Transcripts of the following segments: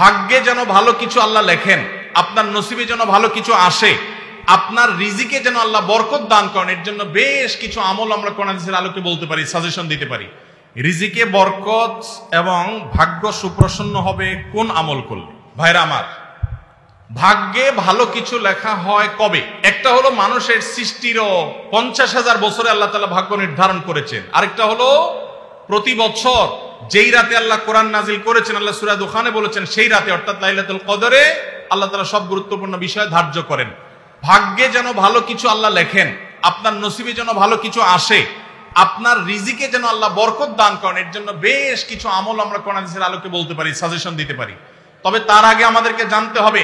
ভাগ্যে যেন ভালো কিছু আল্লাহ লেখেন, আপনার নসিবে যেন ভালো কিছু আসে, আপনার রিজিকে যেন আল্লাহ বরকত দান করেন, এর জন্য বেশ কিছু আমল আমরা কোরআন হাদিসের আলোকে বলতে পারি, সাজেশন দিতে পারি। রিজিকে বরকত এবং ভাগ্য সুপ্রসন্ন হবে কোন আমল করলে? ভাইরা আমার, ভাগ্যে ভালো কিছু লেখা হয় কবে? একটা হলো মানুষের সৃষ্টিরও 50,000 বছরে আল্লাহ তাআলা ভাগ্য নির্ধারণ করেছেন। আরেকটা হলো প্রতি বছর যেই রাতে আল্লাহ কোরআন নাজিল করেছেন, আল্লাহ সূরা দুখানে বলেছেন সেই রাতে অর্থাৎ লাইলাতুল কদরে আল্লাহ তাআলা সব গুরুত্বপূর্ণ বিষয় ধার্য করেন। ভাগ্যে যেন ভালো কিছু আল্লাহ লেখেন, আপনার নসিবে যেন ভালো কিছু আসে, আপনার রিজিকে যেন আল্লাহ বরকত দান করেন, এর জন্য বেশ কিছু আমল আমরা কোরআন হাদিসের আলোকে বলতে পারি, সাজেশন দিতে পারি। তবে তার আগে আমাদেরকে জানতে হবে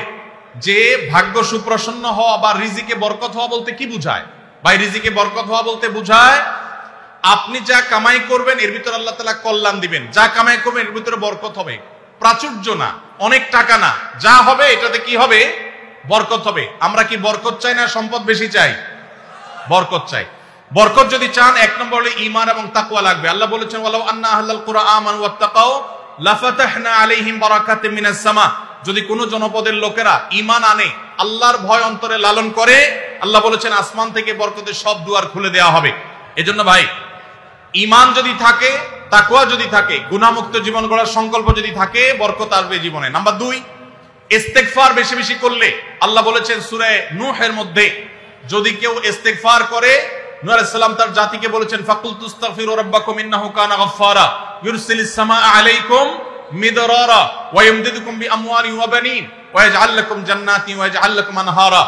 যে ভাগ্য সুপ্রসন্ন হওয়া বা রিজিকে বরকত হওয়া বলতে কি বুঝায়। ভাই, রিজিকে বরকত হওয়া বলতে বুঝায় আপনি যা কামাই করবেন এর ভিতরে আল্লাহ তাআলা কল্যাণ দিবেন, যা কামাই করবেন এর ভিতরে বরকত হবে। প্রাচুর্য না, অনেক টাকা না, যা হবে এটাতে কি হবে? বরকত হবে। আমরা কি বরকত চাই না সম্পদ বেশি চাই? বরকত চাই। বরকত যদি চান, এক নম্বর হলো ঈমান এবং তাকওয়া লাগবে। আল্লাহ বলেছেন ওয়ালাউ আন্না আহলাল কুরআ আমানু ওয়াত্তাকাউ লাফাতাহনা আলাইহিম বারাকাতিম মিনাস সামা। যদি কোন জনপদের লোকেরা ঈমান আনে, আল্লাহর ভয় অন্তরে লালন করে, আল্লাহ বলেছেন আসমান থেকে বরকতের সব দুয়ার খুলে দেওয়া হবে। এজন্য ভাই, ঈমান যদি থাকে, তাকওয়া যদি থাকে, গুনাহমুক্ত জীবন গড়ার সংকল্প যদি থাকে, বরকত আসবে জীবনে। নাম্বার 2, ইস্তেগফার বেশি বেশি করলে। আল্লাহ বলেছেন সূরা নূহের মধ্যে, যদি কেউ ইস্তেগফার করে, নূহ আলাইহিস সালাম তার জাতিকে বলেছেন ফাকুল তুস্তাগফিরু রাব্বাকুম ইন্নাহু কানা গাফফারা ইউরসিলিস সামাআ আলাইকুম মিদরারা ওয়া ইমদিদুকুম বিআমওয়ালিন ওয়া বানিন ওয়া ইয়াজআল লাকুম জান্নাতিন ওয়া ইয়াজআল লাকুম আনহারা।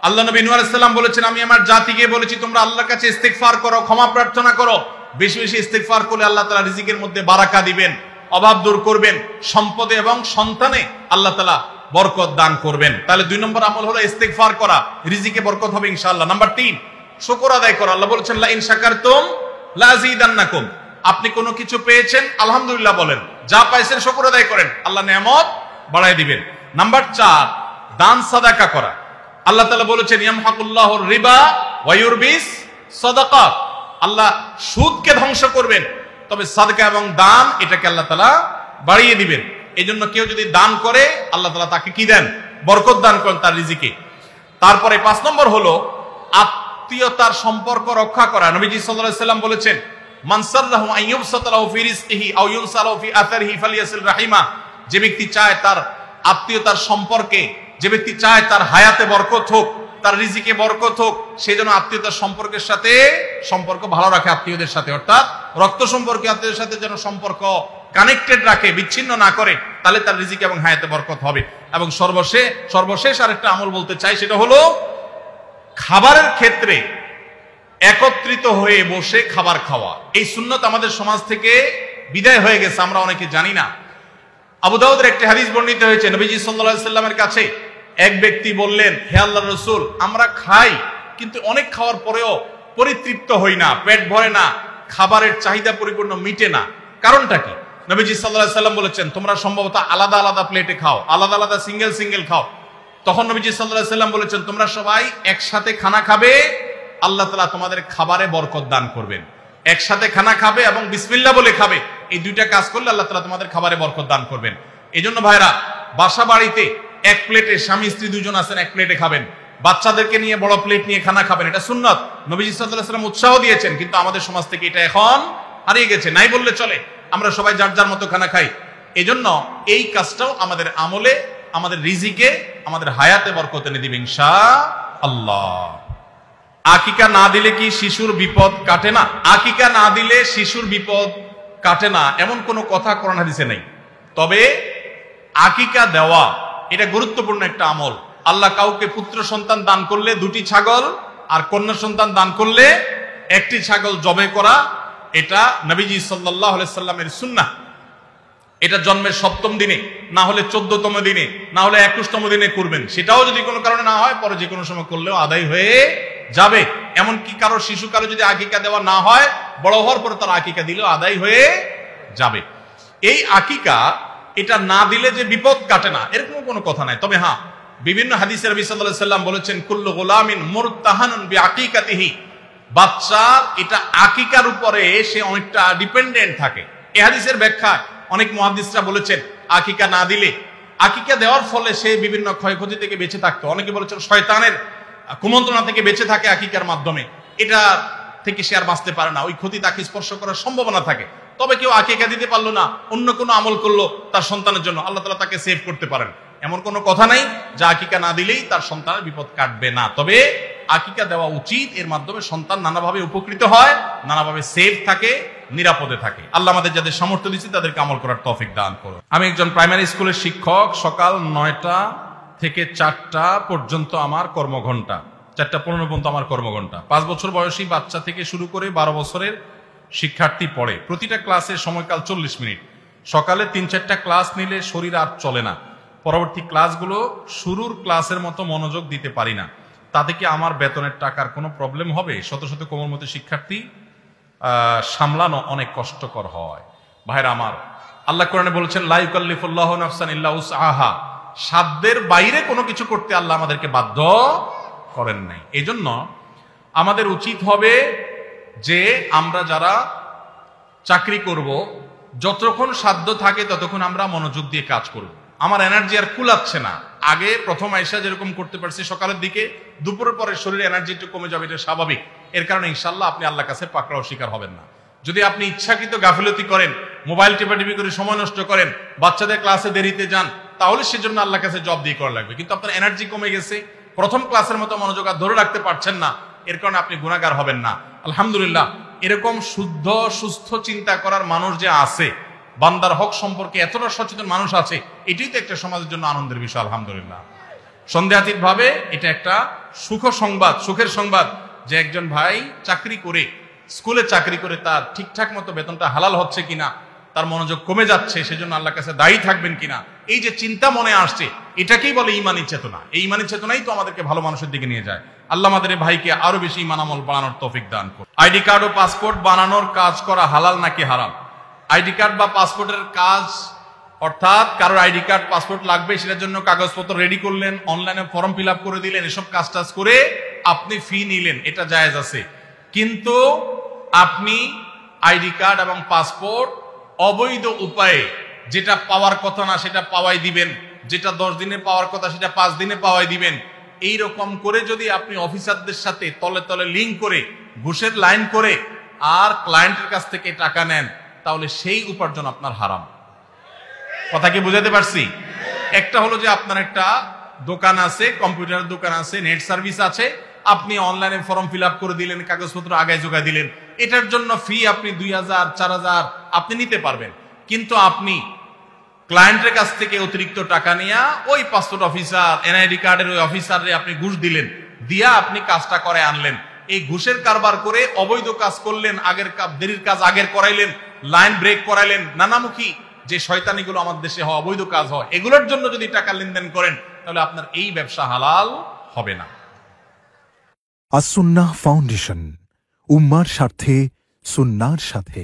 আল্লাহ নবী নূহ আলাইহিস সালাম বলেছেন, আমি আমার জাতিকে বলেছি তোমরা আল্লাহর কাছে ইস্তেগফার করো, ক্ষমা প্রার্থনা করো। বেশি বেশি ইস্তেগফার করলে আল্লাহ তাআলা রিজিকের মধ্যে বারাকা দিবেন, অভাব দূর করবেন, সম্পদে এবং সন্তানে আল্লাহ তাআলা বরকত দান করবেন। তাহলে 2 নম্বর আমল হলো ইস্তেগফার করা, রিজিকে বরকত হবে ইনশাআল্লাহ। নাম্বার 3, শুকর আদায় করা। আল্লাহ বলেছেন লা ইন শাকারতুম লা আযীদান্নাকুম। আপনি কোনো কিছু পেয়েছেন, আলহামদুলিল্লাহ বলেন, যা পাইছেন শুকর আদায় করেন, আল্লাহ নিয়ামত বাড়ায় দিবেন। নাম্বার 4, দান সাদাকা করা। আল্লাহ তাআলা বলেছেন ইয়ামহাকুল্লাহুর রিবা ওয়া ইউরবিস সাদাকাত। আল্লাহ সুদকে ধ্বংস করবেন, তবে সাদকা এবং দান এটাকে আল্লাহ তাআলা বাড়িয়ে দিবেন। এইজন্য কেউ যদি দান করে, আল্লাহ তাআলা তাকে কি দেন? বরকত দান করেন তার রিজিকে। তারপরে 5 নম্বর হলো আত্মীয়তার সম্পর্ক রক্ষা করা। নবীজি সাল্লাল্লাহু আলাইহি সাল্লাম বলেছেন মান সাররাহু আন ইউবসাতা লাহু ফি রিজকিহি আও ইউনসালাহু ফি আথারিহি ফালিয়াসিল রাহিমা। যে ব্যক্তি চায় তার আত্মীয়তার সম্পর্কে, যে ব্যক্তি চায় তার হায়াতে বরকত হোক, তার রিজিকে বরকত হোক, সেই জন্য আত্মীয়তার সম্পর্কের সাথে সম্পর্ক ভালো রাখে, আত্মীয়দের সাথে অর্থাৎ রক্ত সম্পর্কে আত্মীয়দের সাথে যেন সম্পর্ক কানেক্টেড রাখে, বিচ্ছিন্ন না করে, তাহলে তার রিজিক এবং হায়াতে বরকত হবে। এবং সর্বশেষ আরেকটা আমল বলতে চাই, সেটা হলো খাবারের ক্ষেত্রে একত্রিত হয়ে বসে খাবার খাওয়া। এই সুন্নত আমাদের সমাজ থেকে বিদায় হয়ে গেছে, আমরা অনেকে জানি না। আবু দাউদের একটি হাদিস বর্ণিত হয়েছে, নবীজি সাল্লাল্লাহু আলাইহি সাল্লামের কাছে এক ব্যক্তি বললেন, হে আল্লাহর রাসূল, আমরা খাই কিন্তু অনেক খাওয়ার পরেও পরিতৃপ্ত হই না, পেট ভরে না, খাবারের চাহিদা পরিপূর্ণ মিটে না, কারণটা কি? নবীজি সাল্লাল্লাহু আলাইহি সাল্লাম বলেছেন তোমরা সম্ভবত আলাদা আলাদা প্লেটে খাও, আলাদা আলাদা সিঙ্গেল খাও। তখন নবীজি সাল্লাল্লাহু আলাইহি সাল্লাম বলেছেন তোমরা সবাই একসাথে খানা খাবে, আল্লাহ তাআলা তোমাদের খাবারে বরকত দান করবেন। একসাথে খানা খাবে এবং বিসমিল্লাহ বলে খাবে, এই দুইটা কাজ করলে আল্লাহ তাআলা তোমাদের খাবারে বরকত দান করবেন। এজন্য ভাইরা, বাসা বাড়িতে এক প্লেটে স্বামী স্ত্রী দুজন আছেন, এক প্লেটে খাবেন। বাচ্চাদেরকে নিয়ে বড় প্লেট নিয়ে খানা খাবেন, এটা সুন্নাত। নবীজি সাল্লাল্লাহু আলাইহি সাল্লাম উৎসাহ দিয়েছেন, কিন্তু আমাদের সমাজ থেকে এটা এখন হারিয়ে গেছে, নাই বললে চলে। আমরা সবাই যার যার মতো খানা খাই। এজন্য এই কাজটাও আমাদের আমলে, আমাদের রিজিকে, আমাদের হায়াতে বরকত এনে দিবে ইনশাআল্লাহ। আকিকা না দিলে কি শিশুর বিপদ কাটে না? আকিকা না দিলে শিশুর বিপদ কাটে না এমন কোনো কথা কোরআন হাদিসে নেই। তবে আকিকা দেওয়া এটা গুরুত্বপূর্ণ একটা আমল। আল্লাহ কাউকে পুত্র সন্তান দান করলে 2টি ছাগল, আর কন্যা সন্তান দান করলে 1টি ছাগল জবে করা, এটা নবীজি সাল্লাল্লাহু আলাইহি সাল্লামের সুন্নাহ। এটা জন্মের 7ম দিনে, না হলে 14তম দিনে, না হলে 21তম দিনে করবেন। সেটাও যদি কোনো কারণে না হয়, পরে যে কোনো সময় করলেও আদায় হয়ে যাবে। এমনকি কারো শিশু কারো যদি আকিকা দেওয়া না হয়, বড় হওয়ার পরে তার আকিকা দিলেও আদায় হয়ে যাবে। এই আকিকা এটা না দিলে যে বিপদ কাটে না এরকম কোনো কথা নাই। তবে হ্যাঁ, বিভিন্ন হাদিসে নবী সাল্লাল্লাহু আলাইহি সাল্লাম বলেছেন কুল্লু গুলামিন মুরতাহানুন বিআকিকাতিহি। বাচ্চা এটা আকিকার উপরে সে অনেকটা ডিপেন্ডেন্ট থাকে। এই হাদিসের ব্যাখ্যা অনেক মুহাদ্দিসরা বলেছেন আকিকা না দিলে আকিকা দেওয়ার ফলে সে বিভিন্ন ক্ষয়ক্ষতি থেকে বেঁচে থাকতো। অনেকে বলেছেন শয়তানের কুমন্ত্রণা থেকে বেঁচে থাকে আকিকার মাধ্যমে, এটা থেকে সে আর বাঁচতে পারে না, ওই ক্ষতি তাকে স্পর্শ করার সম্ভাবনা থাকে। তবে কেউ আকিকা দিতে পারলো না, অন্য কোনো আমল করলো তার সন্তানের জন্য, আল্লাহ তাআলা তাকে সেভ করতে পারেন। এমন কোনো কথা নাই যে আকিকা না দিলেই তার সন্তানের বিপদ কাটবে না। তবে আকিকা দেওয়া উচিত, এর মাধ্যমে সন্তান নানাভাবে উপকৃত হয়, নানাভাবে সেভ থাকে, নিরাপদে থাকে। আল্লাহ আমাদের যাদের সামর্থ্য দিচ্ছে তাদেরকে আমল করার তৌফিক দান করুন। আমি একজন প্রাইমারি স্কুলের শিক্ষক। সকাল 9টা থেকে 4টা পর্যন্ত আমার কর্মঘণ্টা, 4টা 15 পর্যন্ত আমার কর্মঘণ্টা। 5 বছর বয়সী বাচ্চা থেকে শুরু করে 12 বছরের শিক্ষার্থী পড়ে। প্রতিটা ক্লাসের সময়কাল 40 মিনিট। সকালে 3-4টা ক্লাস নিলে শরীর আর চলে না। পরবর্তী ক্লাসগুলো শুরুর ক্লাসের মতো মনোযোগ দিতে পারি না। তাতে কি আমার বেতনের টাকার কোনো প্রবলেম হবে? শত শত কোমলমতি শিক্ষার্থী সামলানো অনেক কষ্টকর হয়। ভাইরা আমার, আল্লাহ কোরআনে বলেছেন লা ইউকাল্লিফুল্লাহু নাফসান ইল্লা উসআহা, সাধ্যের বাইরে কোনো কিছু করতে আল্লাহ আমাদেরকে বাধ্য করেন নাই। এজন্য আমাদের উচিত হবে যে আমরা যারা চাকরি করব, যতক্ষণ সাধ্য থাকে ততক্ষণ আমরা মনোযোগ দিয়ে কাজ করব। আমার এনার্জি আর কুলাচ্ছে না। আগে প্রথম আইসা যেরকম করতে পারছি সকালের দিকে, দুপুরের পরে শরীরে এনার্জি একটু কমে যাবে, এটা স্বাভাবিক। এর কারণে ইনশাল্লাহ আপনি আল্লাহর কাছে পাকড়াও শিকার হবেন না। যদি আপনি ইচ্ছাকৃত গাফিলতি করেন, মোবাইল টিপাটিপি করে সময় নষ্ট করেন, বাচ্চাদের ক্লাসে দেরিতে যান, তাহলে সেজন্য আল্লাহর কাছে জব দিয়ে করা লাগবে। কিন্তু আপনার এনার্জি কমে গেছে, প্রথম ক্লাসের মতো মনোযোগ আর ধরে রাখতে পারছেন না, এর কারণে আপনি গুনাহগার হবেন না। আলহামদুলিল্লাহ, এরকম শুদ্ধ সুস্থ চিন্তা করার মানুষ যে আছে, বান্দার হক সম্পর্কে এতটা সচেতন মানুষ আছে, এটাই তো একটা সমাজের জন্য আনন্দের বিষয়। আলহামদুলিল্লাহ, সন্দেহাতীত ভাবে এটা একটা সুখের সংবাদ যে একজন ভাই চাকরি করে, স্কুলে চাকরি করে তার ঠিকঠাক মতো বেতনটা হালাল হচ্ছে কিনা, তার মনোযোগ কমে যাচ্ছে, সেজন্য আল্লাহর কাছে দায়ী থাকবেন কিনা, এই যে চিন্তা মনে আসছে, এটাকেই বলে ঈমানী চেতনা। এই ঈমানী চেতনাই তো আমাদেরকে ভালো মানুষের দিকে নিয়ে যায়। আল্লাহ আমাদের ভাইকে আরো বেশি ঈমান আমল বানানোর তৌফিক দান করুন। আইডি কার্ড ও পাসপোর্ট বানানোর কাজ করা হালাল নাকি হারাম? আইডি কার্ড বা পাসপোর্টের কাজ, অর্থাৎ কারোর আইডি কার্ড পাসপোর্ট লাগবে, সেটার জন্য কাগজপত্র রেডি করলেন, অনলাইনে ফর্ম ফিল আপ করে দিলেন, এসব কাজ টাজ করে আপনি ফি নিলেন, এটা জায়েজ আছে। কিন্তু আপনি আইডি কার্ড এবং পাসপোর্ট অবৈধ উপায়ে যেটা পাওয়ার কথা না সেটা পাওয়াই দিবেন, যেটা 10 দিনে পাওয়ার কথা সেটা 5 দিনে পাওয়াই দিবেন, এই রকম করে যদি আপনি অফিসারদের সাথে তলে তলে লিঙ্ক করে ঘুষের লাইন করে আর ক্লায়েন্টের কাছ থেকে টাকা নেন, তাহলে সেই উপার্জন আপনার হারাম। কথা কি বুঝাতে পারছি? একটা হলো যে আপনার একটা দোকান আছে, কম্পিউটারের দোকান আছে, নেট সার্ভিস আছে, আপনি অনলাইনে ফর্ম ফিল আপ করে দিলেন, কাগজপত্র আগায় জোগায় দিলেন, এটার জন্য ফি আপনি 2000 4000 আপনি নিতে পারবেন। কিন্তু আপনি ক্লায়েন্টের কাছ থেকে অতিরিক্ত টাকা নিয়ে ওই পাসপোর্ট অফিসার, এনআইডি কার্ডের ওই অফিসারে আপনি ঘুষ দিলেন, দিয়া আপনি কাজটা করে আনলেন। এই ঘুষের কারবার করে অবৈধ কাজ করলেন, দেরির কাজ আগের করাইলেন, লাইন ব্রেক করাইলেন, নানামুখী যে শয়তানিগুলো আমাদের দেশে হয়, অবৈধ কাজ হয়, এগুলোর জন্য যদি টাকা লেনদেন করেন, তাহলে আপনার এই ব্যবসা হালাল হবে না। আস-সুন্নাহ ফাউন্ডেশন, উম্মার স্বার্থে সুন্নাহর সাথে।